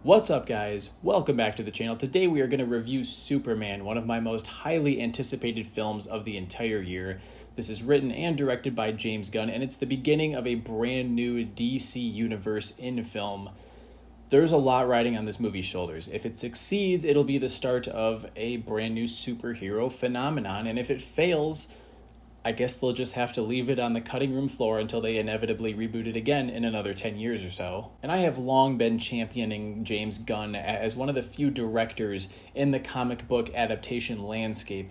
What's up, guys? Welcome back to the channel. Today we are going to review Superman, one of my most highly anticipated films of the entire year. This is written and directed by James Gunn, and it's the beginning of a brand new DC universe in film. There's a lot riding on this movie's shoulders. If it succeeds, it'll be the start of a brand new superhero phenomenon, and if it fails, I guess they'll just have to leave it on the cutting room floor until they inevitably reboot it again in another 10 years or so. And I have long been championing James Gunn as one of the few directors in the comic book adaptation landscape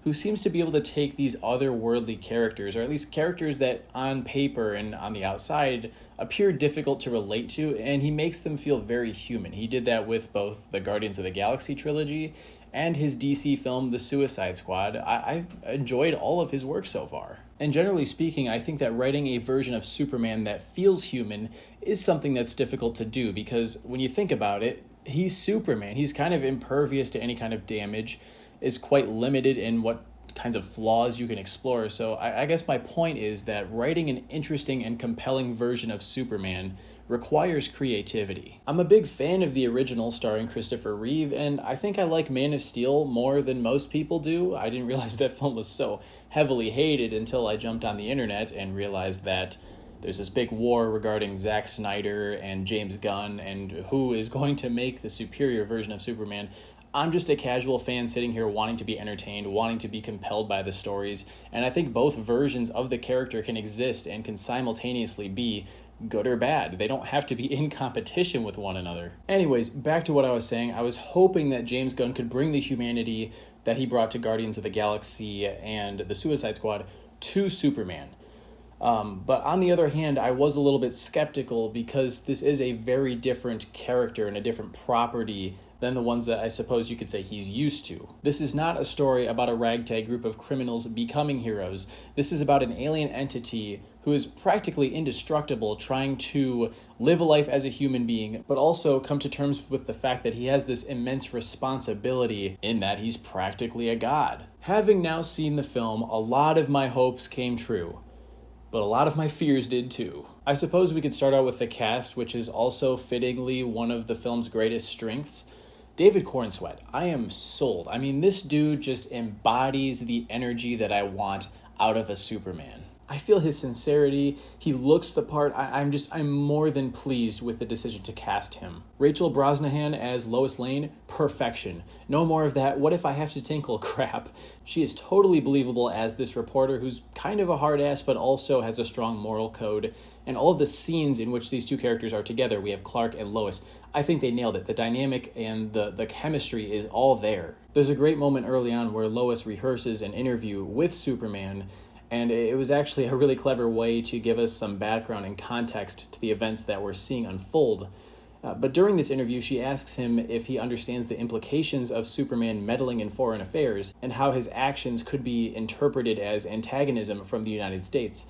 who seems to be able to take these otherworldly characters, or at least characters that on paper and on the outside appear difficult to relate to, and he makes them feel very human. He did that with both the Guardians of the Galaxy trilogy and his DC film, The Suicide Squad. I've enjoyed all of his work so far. And generally speaking, I think that writing a version of Superman that feels human is something that's difficult to do, because when you think about it, he's Superman. He's kind of impervious to any kind of damage, is quite limited in what kinds of flaws you can explore. So I guess my point is that writing an interesting and compelling version of Superman requires creativity. I'm a big fan of the original starring Christopher Reeve, and I think I like Man of Steel more than most people do. I didn't realize that film was so heavily hated until I jumped on the internet and realized that there's this big war regarding Zack Snyder and James Gunn and who is going to make the superior version of Superman. I'm just a casual fan sitting here wanting to be entertained, wanting to be compelled by the stories, and I think both versions of the character can exist and can simultaneously be good or bad. They don't have to be in competition with one another. Anyways, back to what I was saying. I was hoping that James Gunn could bring the humanity that he brought to Guardians of the Galaxy and the Suicide Squad to Superman. But on the other hand, I was a little bit skeptical because this is a very different character and a different property than the ones that I suppose you could say he's used to. This is not a story about a ragtag group of criminals becoming heroes. This is about an alien entity who is practically indestructible, trying to live a life as a human being, but also come to terms with the fact that he has this immense responsibility in that he's practically a god. Having now seen the film, a lot of my hopes came true, but a lot of my fears did too. I suppose we could start out with the cast, which is also fittingly one of the film's greatest strengths. David Cornsweet, I am sold. I mean, this dude just embodies the energy that I want out of a Superman. I feel his sincerity. He looks the part. I'm more than pleased with the decision to cast him. Rachel Brosnahan as Lois Lane, perfection. No more of that "what if I have to tinkle" crap. She is totally believable as this reporter who's kind of a hard ass but also has a strong moral code. And all of the scenes in which these two characters are together, we have Clark and Lois, I think they nailed it. The dynamic and the chemistry is all there. There's a great moment early on where Lois rehearses an interview with Superman, and it was actually a really clever way to give us some background and context to the events that we're seeing unfold. But during this interview, she asks him if he understands the implications of Superman meddling in foreign affairs and how his actions could be interpreted as antagonism from the United States.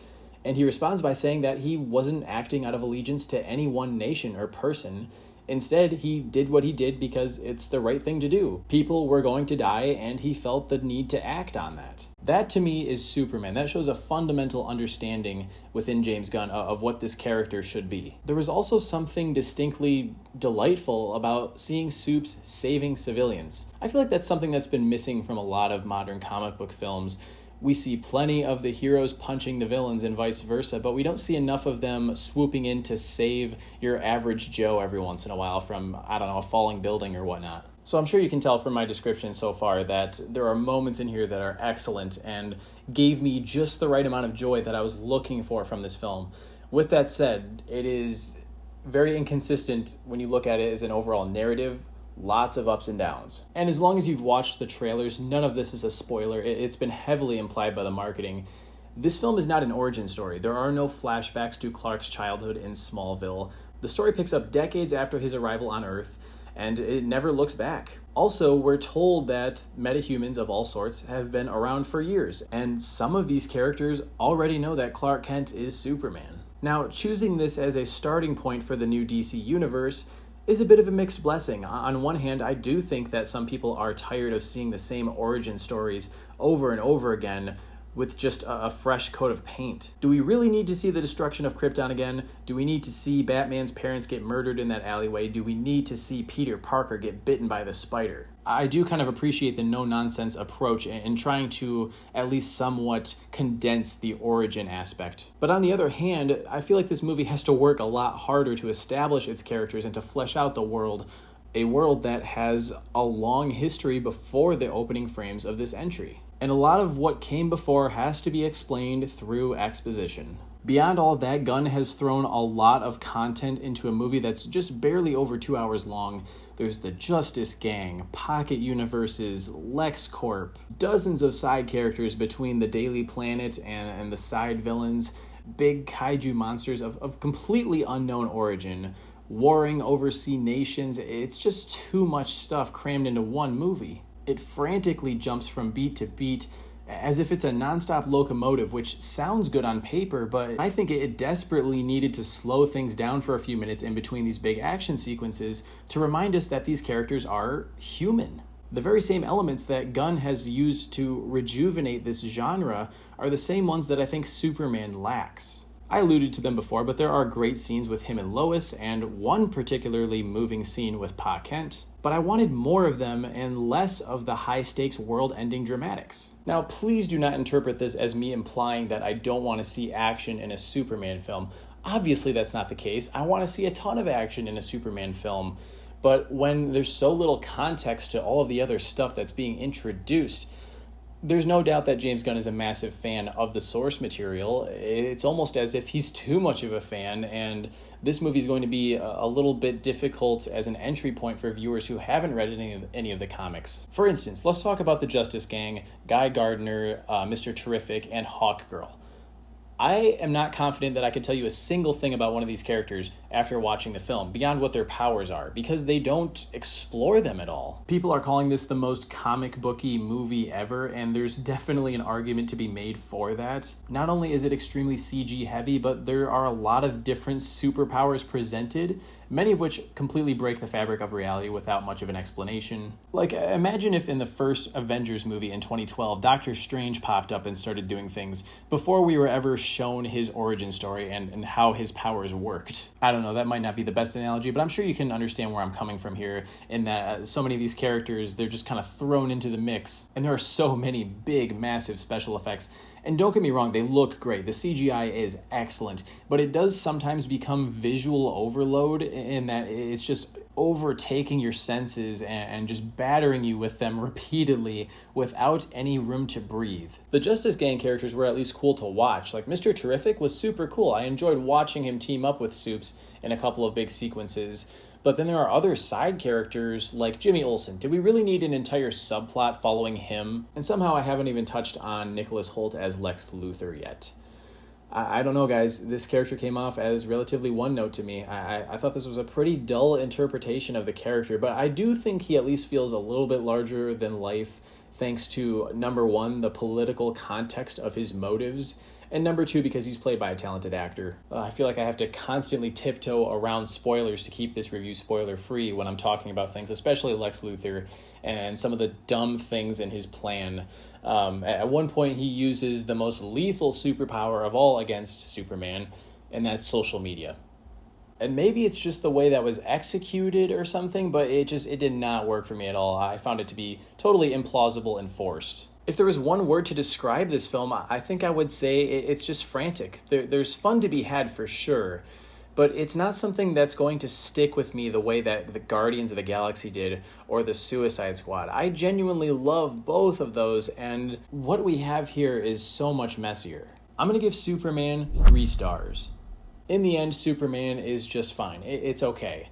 And he responds by saying that he wasn't acting out of allegiance to any one nation or person. Instead, he did what he did because it's the right thing to do. People were going to die, and he felt the need to act on that. That, to me, is Superman. That shows a fundamental understanding within James Gunn of what this character should be. There was also something distinctly delightful about seeing Supes saving civilians. I feel like that's something that's been missing from a lot of modern comic book films. We see plenty of the heroes punching the villains and vice versa, but we don't see enough of them swooping in to save your average Joe every once in a while from, a falling building or whatnot. So I'm sure you can tell from my description so far that there are moments in here that are excellent and gave me just the right amount of joy that I was looking for from this film. With that said, it is very inconsistent when you look at it as an overall narrative. Lots of ups and downs. And as long as you've watched the trailers, none of this is a spoiler. It's been heavily implied by the marketing. This film is not an origin story. There are no flashbacks to Clark's childhood in Smallville. The story picks up decades after his arrival on Earth, and it never looks back. Also, we're told that metahumans of all sorts have been around for years, and some of these characters already know that Clark Kent is Superman. Now, choosing this as a starting point for the new DC universe is a bit of a mixed blessing. On one hand, I do think that some people are tired of seeing the same origin stories over and over again, with just a fresh coat of paint? Do we really need to see the destruction of Krypton again? Do we need to see Batman's parents get murdered in that alleyway? Do we need to see Peter Parker get bitten by the spider? I do kind of appreciate the no-nonsense approach in trying to at least somewhat condense the origin aspect. But on the other hand, I feel like this movie has to work a lot harder to establish its characters and to flesh out the world, a world that has a long history before the opening frames of this entry. And a lot of what came before has to be explained through exposition. Beyond all of that, Gunn has thrown a lot of content into a movie that's just barely over 2 hours long. There's the Justice Gang, Pocket Universes, LexCorp, dozens of side characters between the Daily Planet and the side villains, big kaiju monsters of completely unknown origin, warring overseas nations. It's just too much stuff crammed into one movie. It frantically jumps from beat to beat as if it's a nonstop locomotive, which sounds good on paper, but I think it desperately needed to slow things down for a few minutes in between these big action sequences to remind us that these characters are human. The very same elements that Gunn has used to rejuvenate this genre are the same ones that I think Superman lacks. I alluded to them before, but there are great scenes with him and Lois, and one particularly moving scene with Pa Kent. But I wanted more of them and less of the high-stakes world-ending dramatics. Now, please do not interpret this as me implying that I don't want to see action in a Superman film. Obviously, that's not the case. I want to see a ton of action in a Superman film. But when there's so little context to all of the other stuff that's being introduced, there's no doubt that James Gunn is a massive fan of the source material. It's almost as if he's too much of a fan, and this movie is going to be a little bit difficult as an entry point for viewers who haven't read any of the comics. For instance, let's talk about the Justice Gang, Guy Gardner, Mr. Terrific, and Hawkgirl. I am not confident that I could tell you a single thing about one of these characters after watching the film, beyond what their powers are, because they don't explore them at all. People are calling this the most comic booky movie ever, and there's definitely an argument to be made for that. Not only is it extremely CG heavy, but there are a lot of different superpowers presented, many of which completely break the fabric of reality without much of an explanation. Like, imagine if in the first Avengers movie in 2012, Doctor Strange popped up and started doing things before we were ever shown his origin story and how his powers worked. I don't know, that might not be the best analogy, but I'm sure you can understand where I'm coming from here, in that so many of these characters, they're just kind of thrown into the mix, and there are so many big, massive special effects. And don't get me wrong, they look great. The CGI is excellent, but it does sometimes become visual overload in that it's just overtaking your senses and just battering you with them repeatedly without any room to breathe. The Justice Gang characters were at least cool to watch. Like, Mr. Terrific was super cool. I enjoyed watching him team up with Supes in a couple of big sequences. But then there are other side characters like Jimmy Olsen. Did we really need an entire subplot following him? And somehow I haven't even touched on Nicholas Hoult as Lex Luthor yet. I don't know, guys. This character came off as relatively one-note to me. I thought this was a pretty dull interpretation of the character, but I do think he at least feels a little bit larger than life, thanks to, number one, the political context of his motives, and number two, because he's played by a talented actor. I feel like I have to constantly tiptoe around spoilers to keep this review spoiler-free when I'm talking about things, especially Lex Luthor and some of the dumb things in his plan. At one point, he uses the most lethal superpower of all against Superman, and that's social media. And maybe it's just the way that was executed or something, but it did not work for me at all. I found it to be totally implausible and forced. If there was one word to describe this film, I think I would say it's just frantic. There's fun to be had for sure, but it's not something that's going to stick with me the way that the Guardians of the Galaxy did or the Suicide Squad. I genuinely love both of those, and what we have here is so much messier. I'm going to give Superman 3 stars. In the end, Superman is just fine. It's okay.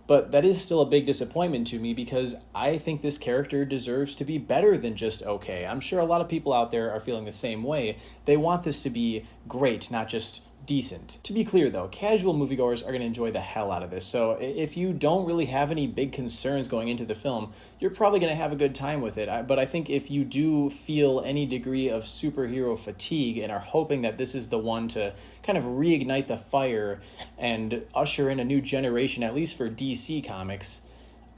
But that is still a big disappointment to me because I think this character deserves to be better than just okay. I'm sure a lot of people out there are feeling the same way. They want this to be great, not just decent. To be clear though, casual moviegoers are going to enjoy the hell out of this. So if you don't really have any big concerns going into the film, you're probably going to have a good time with it. But I think if you do feel any degree of superhero fatigue and are hoping that this is the one to kind of reignite the fire and usher in a new generation, at least for DC Comics,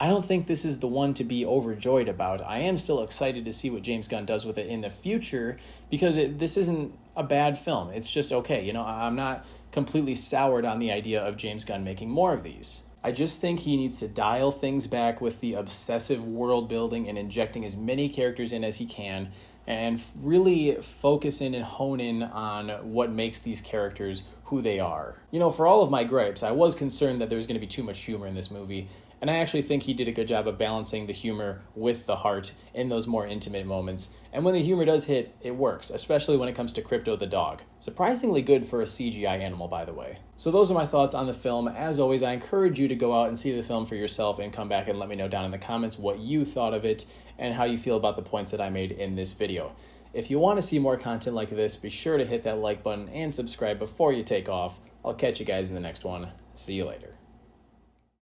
I don't think this is the one to be overjoyed about. I am still excited to see what James Gunn does with it in the future, because this isn't a bad film. It's just okay. I'm not completely soured on the idea of James Gunn making more of these. I just think he needs to dial things back with the obsessive world building and injecting as many characters in as he can, and really focus in and hone in on what makes these characters who they are. For all of my gripes, I was concerned that there was going to be too much humor in this movie, and I actually think he did a good job of balancing the humor with the heart in those more intimate moments. And when the humor does hit, it works, especially when it comes to Crypto the dog. Surprisingly good for a CGI animal, by the way. So those are my thoughts on the film. As always, I encourage you to go out and see the film for yourself and come back and let me know down in the comments what you thought of it and how you feel about the points that I made in this video. If you want to see more content like this, be sure to hit that like button and subscribe before you take off. I'll catch you guys in the next one. See you later.